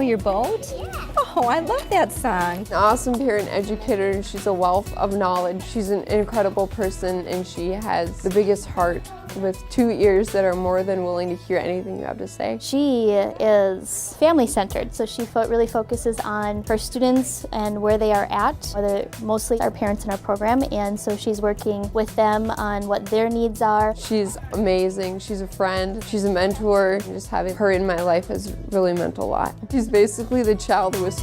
your boat? Oh, I love that song. An awesome parent educator, and she's a wealth of knowledge. She's an incredible person, and she has the biggest heart with 2 ears that are more than willing to hear anything you have to say. She is family-centered, so she really focuses on her students and where they are at. They're mostly our parents in our program, and so she's working with them on what their needs are. She's amazing. She's a friend. She's a mentor. Just having her in my life has really meant a lot. She's basically the child whisperer.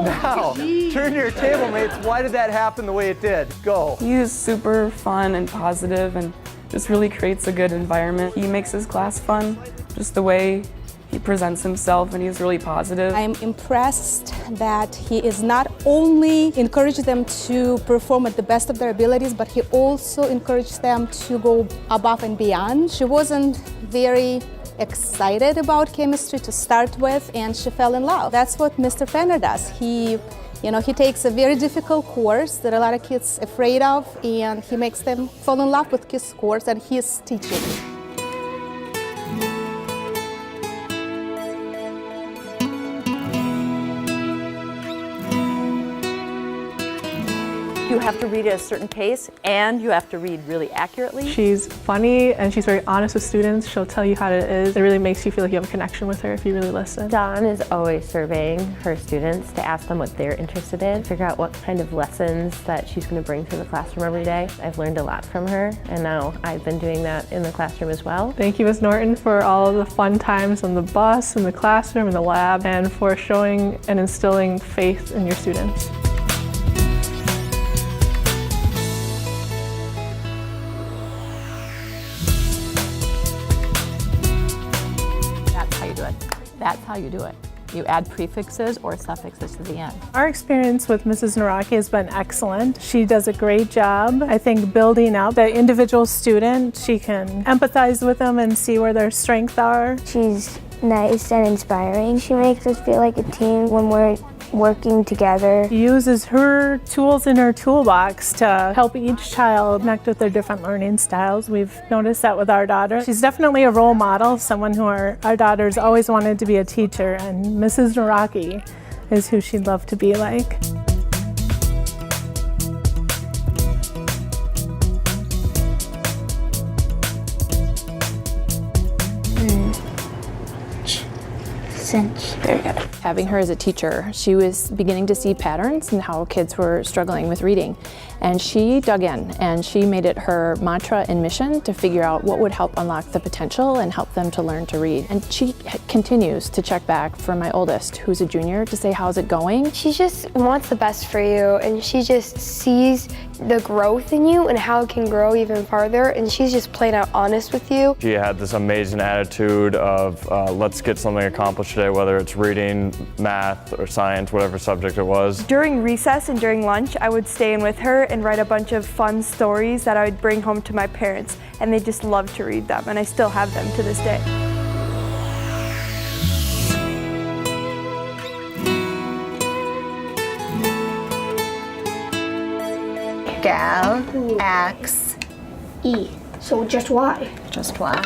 Now, turn to your table mates. Why did that happen the way it did? Go. He is super fun and positive and just really creates a good environment. He makes his class fun, just the way he presents himself, and he's really positive. I'm impressed that he is not only encouraging them to perform at the best of their abilities, but he also encourages them to go above and beyond. She wasn't very excited about chemistry to start with, and she fell in love. That's what Mr. Fenner does. He takes a very difficult course that a lot of kids are afraid of, and he makes them fall in love with his course and his teaching. You have to read at a certain pace, and you have to read really accurately. She's funny, and she's very honest with students. She'll tell you how it is. It really makes you feel like you have a connection with her if you really listen. Dawn is always surveying her students to ask them what they're interested in, figure out what kind of lessons that she's going to bring to the classroom every day. I've learned a lot from her, and now I've been doing that in the classroom as well. Thank you, Ms. Norton, for all of the fun times on the bus, in the classroom, in the lab, and for showing and instilling faith in your students. That's how you do it. You add prefixes or suffixes to the end. Our experience with Mrs. Naraki has been excellent. She does a great job, I think, building up the individual student. She can empathize with them and see where their strengths are. She's nice and inspiring. She makes us feel like a team when we're working together. She uses her tools in her toolbox to help each child connect with their different learning styles. We've noticed that with our daughter. She's definitely a role model, someone who our daughters always wanted to be a teacher, and Mrs. Naraki is who she'd love to be like. There you go. Having her as a teacher, she was beginning to see patterns in how kids were struggling with reading. And she dug in, and she made it her mantra and mission to figure out what would help unlock the potential and help them to learn to read. And she continues to check back for my oldest, who's a junior, to say, how's it going? She just wants the best for you, and she just sees the growth in you and how it can grow even farther, and she's just plain out honest with you. She had this amazing attitude of let's get something accomplished today, whether it's reading, math, or science, whatever subject it was. During recess and during lunch, I would stay in with her and write a bunch of fun stories that I would bring home to my parents, and they just loved to read them, and I still have them to this day. Gal, X, E. So just Y. Just Y.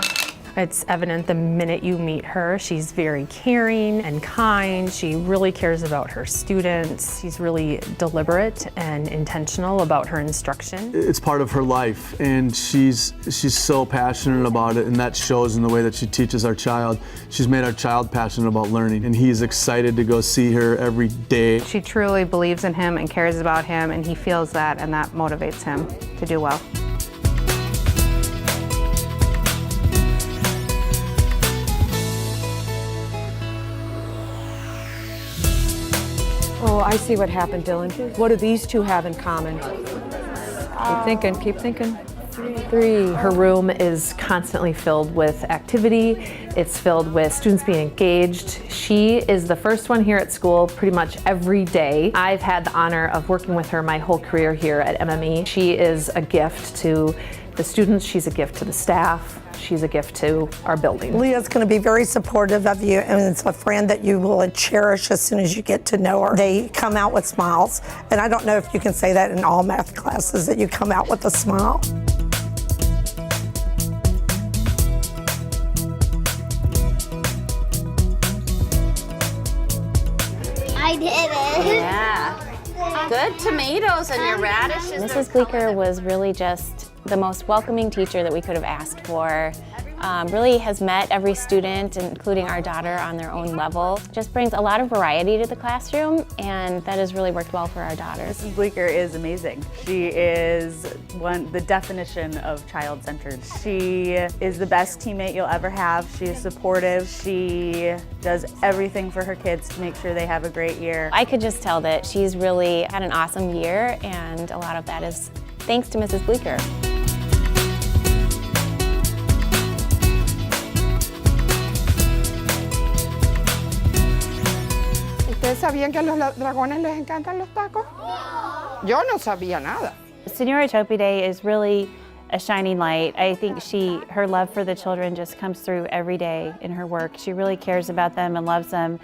It's evident the minute you meet her, she's very caring and kind. She really cares about her students. She's really deliberate and intentional about her instruction. It's part of her life, and she's so passionate about it, and that shows in the way that she teaches our child. She's made our child passionate about learning, and he's excited to go see her every day. She truly believes in him and cares about him, and he feels that, and that motivates him to do well. Oh, I see what happened, Dylan. What do these two have in common? Keep thinking, keep thinking. 3. Her room is constantly filled with activity. It's filled with students being engaged. She is the first one here at school pretty much every day. I've had the honor of working with her my whole career here at MME. She is a gift to the students. She's a gift to the staff. she's a gift to our building. Leah's going to be very supportive of you, and it's a friend that you will cherish as soon as you get to know her. They come out with smiles, and I don't know if you can say that in all math classes, that you come out with a smile. I did it. Yeah. Good tomatoes and your radishes. Mrs. Bleeker was really just the most welcoming teacher that we could have asked for. Really has met every student, including our daughter, on their own level. Just brings a lot of variety to the classroom, and that has really worked well for our daughters. Mrs. Bleeker is amazing. She is the definition of child-centered. She is the best teammate you'll ever have. She is supportive. She does everything for her kids to make sure they have a great year. I could just tell that she's really had an awesome year, and a lot of that is thanks to Mrs. Bleeker. ¿Ustedes sabían que a los dragones les encantan los tacos? Yo no sabía nada. Senora Chopi Day is really a shining light. I think her love for the children just comes through every day in her work. She really cares about them and loves them,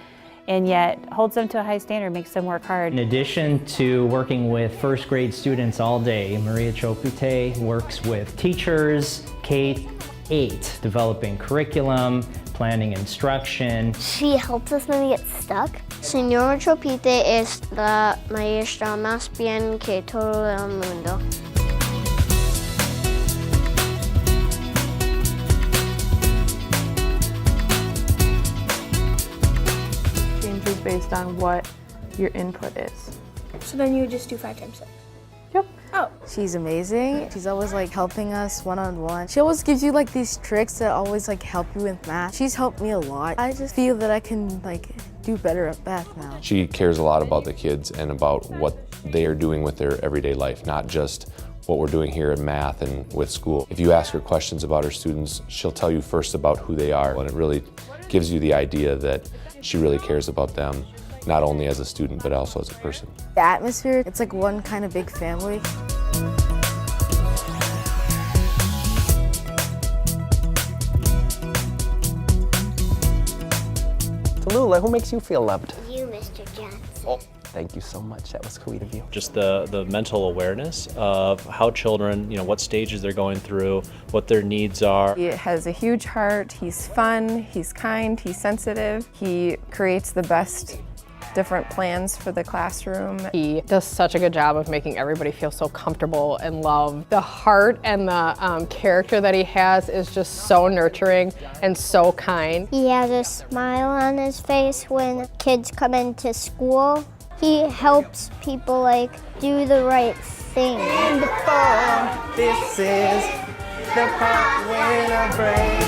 and yet holds them to a high standard, makes them work hard. In addition to working with first grade students all day, Maria Chopite works with teachers K-8, developing curriculum, planning instruction. She helps us when we get stuck. Señora Chopite es la maestra más bien que todo el mundo. Changes based on what your input is. So then you would just do 5 times 6. Yep. Oh. She's amazing. She's always like helping us one-on-one. She always gives you like these tricks that always like help you with math. She's helped me a lot. I just feel that I can like do better at math now. She cares a lot about the kids and about what they are doing with their everyday life, not just what we're doing here in math and with school. If you ask her questions about her students, she'll tell you first about who they are, and it really gives you the idea that she really cares about them, not only as a student, but also as a person. The atmosphere, it's like one kind of big family. Tallulah, who makes you feel loved? You, Mr. Johnson. Oh, thank you so much. That was sweet of you. Just the mental awareness of how children, what stages they're going through, what their needs are. He has a huge heart. He's fun. He's kind. He's sensitive. He creates the best different plans for the classroom. He does such a good job of making everybody feel so comfortable and loved. The heart and the character that he has is just so nurturing and so kind. He has a smile on his face when kids come into school. He helps people do the right thing. This is the part when our brain